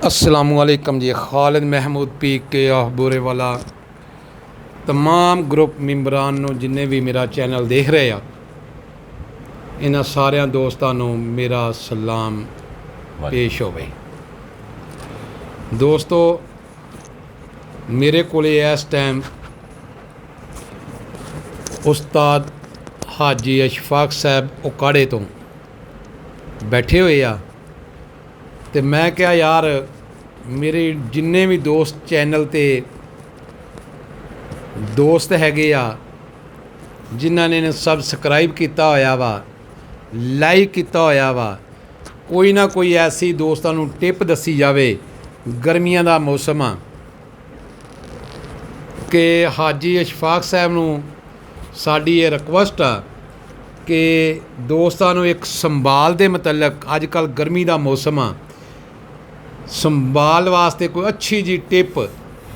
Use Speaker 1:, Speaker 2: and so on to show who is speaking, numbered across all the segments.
Speaker 1: अस्सलामुअलैकुम जी। खालिद महमूद पी के बोरे वाला तमाम ग्रुप मैंबरान ਨੂੰ जिन्ने भी मेरा चैनल देख रहे ਆ ਇਹਨਾਂ ਸਾਰਿਆਂ ਦੋਸਤਾਂ ਨੂੰ मेरा सलाम पेश होवे। दोस्तों मेरे कोले इस टाइम उस्ताद हाजी अशफाक साहब उकाड़े तो बैठे हुए आ ਤੇ मैं क्या यार मेरे जिन्ने भी दोस्त चैनल ते दोस्त हैगे आ जिन्होंने ने सबसक्राइब किया होया वा लाइक किया होया वा कोई ना कोई ऐसी दोस्तों नूं टिप दसी जावे। गर्मियां दा मौसम आ कि हाजी अशफाक साहब नूं साडी ये रिक्वेस्ट आ कि दोस्तों नूं एक संभाल दे मतलब अजकल गर्मी दा मौसम आ संभाल वास्ते कोई अच्छी जी टिप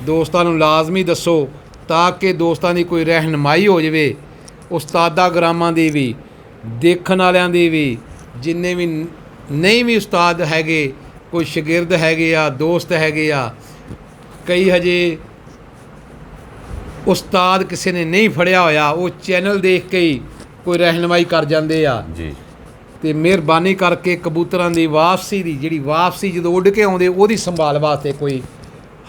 Speaker 1: दोस्तों नूं लाजमी दसो ताकि दोस्तों की कोई रहनुमाई हो जाए। उस्तादा ग्रामां दी भी देखण वालियां दी भी जिन्ने भी नहीं भी उस्ताद हैगे कोई शागिर्द हैगे आ दोस्त हैगे आ कई हजे उस्ताद किसी ने नहीं फड़िया होया वो चैनल देख के ही कोई रहनुमाई कर जाते आ जी। तो मेहरबानी करके कबूतरां दी वापसी दी जिहड़ी वापसी जो उड़ के आउंदे ओहदी संभाल वास्ते कोई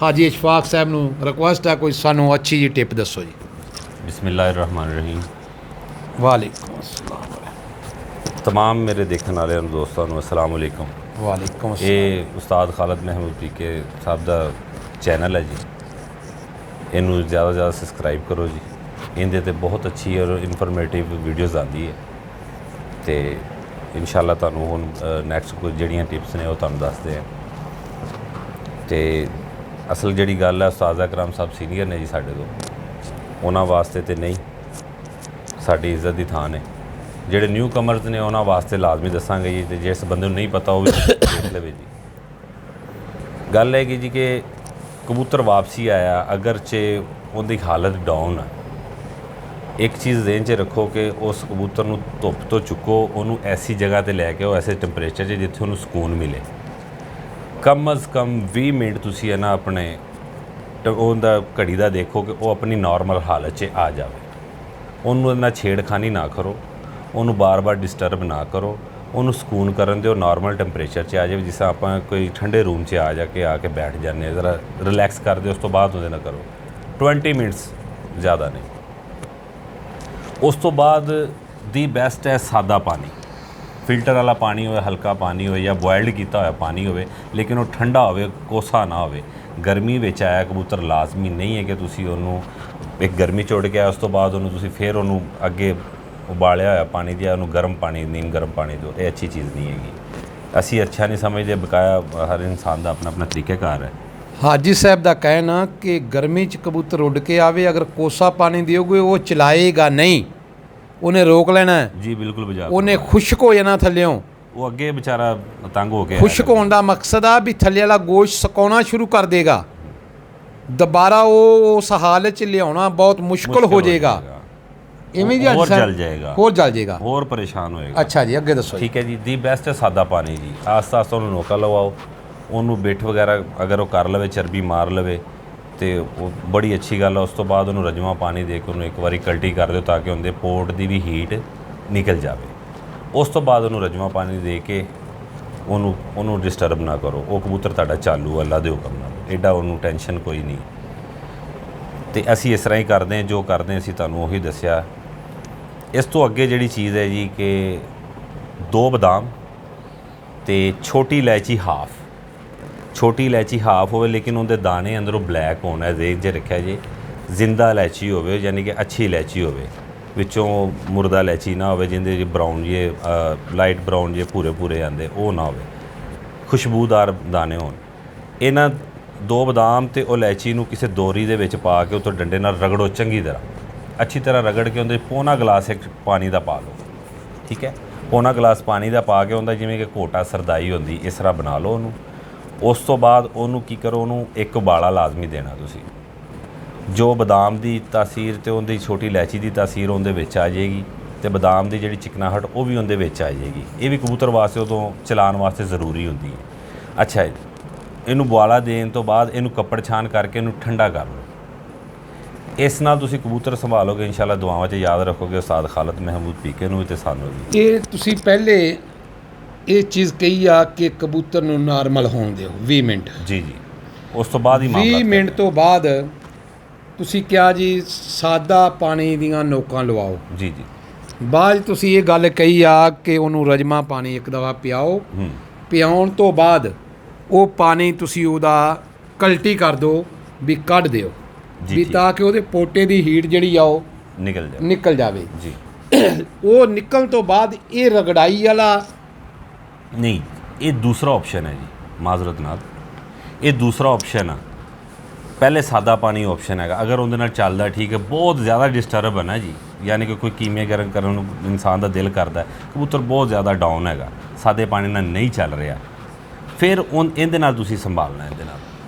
Speaker 1: हाजी अशफाक साहब नूं रिक्वेस्ट है कोई सानू अच्छी जी टिप दसो जी।
Speaker 2: बिस्मिल्लाहिर्रहमानिर्रहीम।
Speaker 1: वालेकुम अस्सलाम।
Speaker 2: तमाम मेरे देखने वाले दोस्तों को अस्सलाम वालेकुम।
Speaker 1: वालेकुम
Speaker 2: ये
Speaker 1: अस्सलाम।
Speaker 2: उस्ताद खालिद महमूद पी के साहब का चैनल है जी। इनू ज़्यादा ज़्यादा सब्सक्राइब करो जी। इनदे ते बहुत अच्छी और इनफॉर्मेटिव वीडियोज़ आती है तो इंशाअल्लाह तुहानू हुण नैक्सट कुछ जिहड़ियां टिप्स ने वो तुहानू दसदे हैं। तो असल जिहड़ी गल है उस्ताद अकरम साहब सीनियर ने जी साडे तो उन्हां वास्ते तो नहीं साडी इज्जत की थान है। जिहड़े न्यू कमर्स ने उन्हां वास्ते लाजमी दसांगे जी तो जिस बंदे नूं नहीं पता वो भी देख लवे जी। गल है जी कि कबूतर वापसी आया अगरचे उनकी हालत डाउन है। एक चीज़ ज़हन च रखो कि उस कबूतर नूं धुप तो चुको उन्होंने ऐसी जगह पर लैके आओ ऐसे टैंपरेचर जिथे उन्होंने सुकून मिले। कम अज़ कम 20 मिनट तुसीं है ना अपने उनका घड़ी का देखो कि वो अपनी नॉर्मल हालत च आ जाए। उन्होंने ना छेड़खानी ना करो उन्होंने बार बार डिस्टर्ब ना करो उन्होंने सुकून करन दो नॉर्मल टैंपरेचर च आ जाए। जिस आप कोई ठंडे रूम च आ जाके आके बैठ जाने ज़रा रिलैक्स कर दो उस तो बाद उहदे ना करो 20 मिनट्स ज़्यादा नहीं। उस तो बाद दी बेस्ट है सादा पानी फिल्टर वाला पानी हो हल्का पानी हो या बॉयल्ड किया हुआ पानी हो लेकिन वो ठंडा हो कोसा ना हो। गर्मी में आया कबूतर लाजमी नहीं है कि तुसी उन्होंने एक गर्मी चुड़ के आया उस तो बाद उन्होंने तुसी फिर उन्होंने अगे उबालिया हुआ पानी दिया उन्होंने गर्म पानी नीम गर्म पानी दो। ये अच्छी चीज़ नहीं हैगी। असी अच्छा नहीं समझते बकाया हर इंसान का अपना अपना तरीक़ाकार है।
Speaker 1: हाजी साहब का कहना कि गर्मी च कबूतर उड़ के आवे अगर कोसा पानी दोगे वो चलाएगा नहीं उन्हें रोक लेना है
Speaker 2: जी। बिल्कुल बजा
Speaker 1: उन्हें खुश्क हो जाना थल्यों
Speaker 2: वो अगे बेचारा तंग हो गया।
Speaker 1: खुश्क होने का मकसद आ भी थल्ले वाला गोश्त सुकाना शुरू कर देगा दोबारा वो उस हालत च लियाना बहुत मुश्किल हो जाएगा। इवें जी
Speaker 2: और जल जाएगा
Speaker 1: और जल जाएगा
Speaker 2: और परेशान होएगा।
Speaker 1: अच्छा जी अगे दसो।
Speaker 2: ठीक है जी। दी बेस्ट है सादा पानी जी। आस्ता आस्ता उन्होंने नोका लवाओ उन्होंने बिठ वगैरह अगर वो कर लवे चरबी मार लवे तो वो बड़ी अच्छी गल है। उस तो बाद उन्होंने रजमा पानी दे के उन्होंने एक बार कल्टी कर दो ताकि उनके पोट की भी हीट निकल जाए। उस तो बाद उन्होंने रजमा पानी दे के उन्होंने डिस्टर्ब ना करो वो कबूतर तुहाडा चालू अल्लाह दे हुक्म नाल एडा उन्होंने टेंशन कोई नहीं। तो असी इस तरह ही करते हैं जो करते हैं असी तुहानूं उही दस्सिया। इस तो अगे जिहड़ी चीज़ है जी कि 2 बादाम तो छोटी इलायची हाफ छोटी इलायची हाफ हो लेकिन उनके दाने अंदरों ब्लैक होना है जेहन च रखा जी। जिंदा इलायची हो यानी कि अच्छी इलायची हो विचों मुर्दा इलायची ना हो जिंदे ब्राउन जे लाइट ब्राउन जे पूरे पूरे आते वो ना हो खुशबूदार दाने होन। इन्हां 2 बादाम तो इलायची नूं किसी दोरी दे विच पा के उत्तों डंडे नाल रगड़ो चंगी तरह अच्छी तरह रगड़ के उहदे पौना गिलास एक पानी का पा लो। ठीक है पौना गिलास पानी का पा के उहदा जिवें कि घोटा सरदाई होंदी इस तरह बना लो उन्होंने। उस तो बाद उन्होंने की करो उन्होंने एक उबाला लाजमी देना तुसी जो बादाम की तासीर तो उनकी छोटी इलायची की तासीर उनके विच आ जाएगी तो बादाम की जी चिकनाहट वो भी उनके विच आ जाएगी। ये भी कबूतर वास्ते उदों चलान वास्ते ज़रूरी होंदी है। अच्छा ਇਹਨੂੰ ਬੁਆਲਾ ਦੇਣ ਤੋਂ ਬਾਅਦ ਇਹਨੂੰ ਕੱਪੜ ਛਾਨ ਕਰਕੇ ਇਹਨੂੰ ਠੰਡਾ ਕਰ ਲਓ। ਇਸ ਨਾਲ ਤੁਸੀਂ ਕਬੂਤਰ ਸੰਭਾਲੋਗੇ ਇਨਸ਼ਾਅੱਲਾ। ਦੁਆਵਾਂ 'ਚ ਯਾਦ ਰੱਖੋਗੇ ਉਸਤਾਦ ਖਾਲਿਦ ਮਹਿਮੂਦ ਪੀਕੇ ਨੂੰ ਵੀ ਤੇ ਸਾਨੂੰ ਵੀ।
Speaker 1: ਇਹ ਤੁਸੀਂ ਪਹਿਲੇ ਇਹ ਚੀਜ਼ ਕਹੀ ਆ ਕਿ ਕਬੂਤਰ ਨੂੰ ਨਾਰਮਲ ਹੋਣ ਦਿਓ 20 ਮਿੰਟ।
Speaker 2: ਜੀ ਜੀ, ਉਸ ਤੋਂ ਬਾਅਦ ਹੀ
Speaker 1: 20 ਮਿੰਟ ਤੋਂ ਬਾਅਦ ਤੁਸੀਂ ਕਿਹਾ ਜੀ ਸਾਦਾ ਪਾਣੀ ਦੀਆਂ ਨੋਕਾਂ ਲਵਾਓ।
Speaker 2: ਜੀ ਜੀ,
Speaker 1: ਬਾਅਦ ਤੁਸੀਂ ਇਹ ਗੱਲ ਕਹੀ ਆ ਕਿ ਉਹਨੂੰ ਰਜਮਾ ਪਾਣੀ ਇੱਕ ਦਫਾ ਪਿਆਓ। ਪਿਆਉਣ ਤੋਂ ਬਾਅਦ ਉਹ ਪਾਣੀ ਤੁਸੀਂ ਉਹਦਾ ਕਲਟੀ ਕਰ ਦਿਓ, ਵੀ ਕੱਢ ਦਿਓ, ਵੀ ਤਾਂ ਕਿ ਉਹਦੇ ਪੋਟੇ ਦੀ ਹੀਟ ਜਿਹੜੀ ਆ ਉਹ ਨਿਕਲ ਜਾਵੇ
Speaker 2: ਜੀ।
Speaker 1: ਉਹ ਨਿਕਲਣ ਤੋਂ ਬਾਅਦ ਇਹ ਰਗੜਾਈ ਵਾਲਾ
Speaker 2: ਨਹੀਂ, ਇਹ ਦੂਸਰਾ ਆਪਸ਼ਨ ਹੈ ਜੀ। ਮਾਜ਼ਰਤ ਨਾਲ ਇਹ ਦੂਸਰਾ ਆਪਸ਼ਨ ਆ। ਪਹਿਲੇ ਸਾਦਾ ਪਾਣੀ ਆਪਸ਼ਨ ਹੈਗਾ, ਅਗਰ ਉਹਦੇ ਨਾਲ ਚੱਲਦਾ ਠੀਕ ਹੈ। ਬਹੁਤ ਜ਼ਿਆਦਾ ਡਿਸਟਰਬ ਹੈ ਨਾ ਜੀ, ਯਾਨੀ ਕਿ ਕੋਈ ਕੀਮੇ ਗਰਮ ਕਰਨ ਨੂੰ ਇਨਸਾਨ ਦਾ ਦਿਲ ਕਰਦਾ, ਕਬੂਤਰ ਬਹੁਤ ਜ਼ਿਆਦਾ ਡਾਊਨ ਹੈਗਾ, ਸਾਦੇ ਪਾਣੀ ਨਾਲ ਨਹੀਂ ਚੱਲ ਰਿਹਾ, ਫਿਰ ਇਹਦੇ ਨਾਲ ਤੁਸੀਂ ਸੰਭਾਲਣਾ।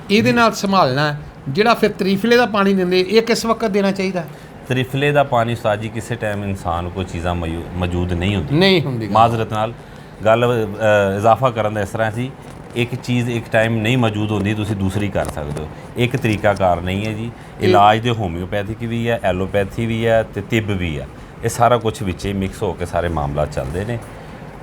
Speaker 2: ਇਹਦੇ ਨਾਲ
Speaker 1: ਸੰਭਾਲਣਾ। ਜਿਹੜਾ ਫਿਰ ਤਰੀਫਲੇ ਦਾ ਪਾਣੀ ਦਿੰਦੇ, ਇਹ ਕਿਸ ਵਕਤ ਦੇਣਾ ਚਾਹੀਦਾ?
Speaker 2: ਤਰੀਫਲੇ ਦਾ ਪਾਣੀ ਉਸਤਾਦ ਜੀ ਕਿਸੇ ਟਾਈਮ ਇਨਸਾਨ ਕੋਈ ਚੀਜ਼ਾਂ ਮੌਜੂਦ ਨਹੀਂ ਹੁੰਦੀ। ਮਾਜ਼ਰਤ ਨਾਲ ਗੱਲ ਇਜ਼ਾਫਾ ਕਰਨ ਦਾ ਇਸ ਤਰ੍ਹਾਂ ਸੀ, ਇੱਕ ਚੀਜ਼ ਇੱਕ ਟਾਈਮ ਨਹੀਂ ਮੌਜੂਦ ਹੁੰਦੀ, ਤੁਸੀਂ ਦੂਸਰੀ ਕਰ ਸਕਦੇ ਹੋ। ਇੱਕ ਤਰੀਕਾਕਾਰ ਨਹੀਂ ਹੈ ਜੀ। ਇਲਾਜ ਦੇ ਹੋਮਿਓਪੈਥਿਕ ਵੀ ਹੈ, ਐਲੋਪੈਥੀ ਵੀ ਹੈ ਤੇ ਤਿੱਬ ਵੀ ਹੈ। ਇਹ ਸਾਰਾ ਕੁਝ ਵਿੱਚੇ ਮਿਕਸ ਹੋ ਕੇ ਸਾਰੇ ਮਾਮਲਾ ਚੱਲਦੇ ਨੇ।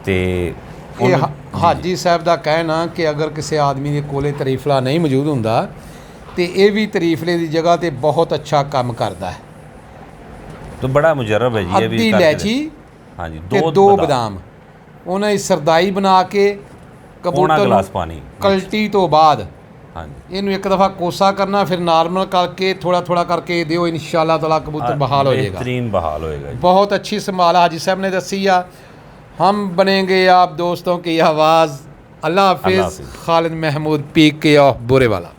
Speaker 2: ਤੇ
Speaker 1: ਇਹ ਹਾਜੀ ਸਾਹਿਬ ਦਾ ਕਹਿਣਾ ਕਿ ਅਗਰ ਕਿਸੇ ਆਦਮੀ ਦੇ ਕੋਲੇ ਤਰੀਫਲਾ ਨਹੀਂ ਮੌਜੂਦ ਹੁੰਦਾ ਤੇ ਇਹ ਵੀ ਤਰੀਫਲੇ ਦੀ ਜਗ੍ਹਾ ਤੇ ਬਹੁਤ ਅੱਛਾ ਕੰਮ ਕਰਦਾ ਹੈ।
Speaker 2: ਤਾਂ ਬੜਾ ਮੁਜਰਬ ਹੈ ਜੀ। ਇਹ ਵੀ
Speaker 1: ਅੱਧੀ ਇਲਾਇਚੀ
Speaker 2: ਹਾਂਜੀ,
Speaker 1: ਦੋ ਬਦਾਮ ਉਹਨਾਂ ਦੀ ਸਰਦਾਈ ਬਣਾ ਕੇ
Speaker 2: ਪੌਣਾ ਗਲਾਸ ਪਾਣੀ
Speaker 1: ਕਲਟੀ ਤੋਂ ਬਾਅਦ
Speaker 2: ਹਾਂਜੀ
Speaker 1: ਇਹਨੂੰ ਇੱਕ ਦਫਾ ਕੋਸਾ ਕਰਨਾ, ਫਿਰ ਨਾਰਮਲ ਕਰਕੇ ਥੋੜਾ ਥੋੜਾ ਕਰਕੇ ਦਿਓ। इंशाअल्लाह ताला कबूतर बहाल हो जाएगा,
Speaker 2: बेहतरीन बहाल होएगा।
Speaker 1: बहुत अच्छी संभाल हाजी साहब ने दसी आ। हम बनेंगे आप दोस्तों की आवाज़। अल्लाह हाफिज़। खालिद महमूद पीक के बुरे वाला।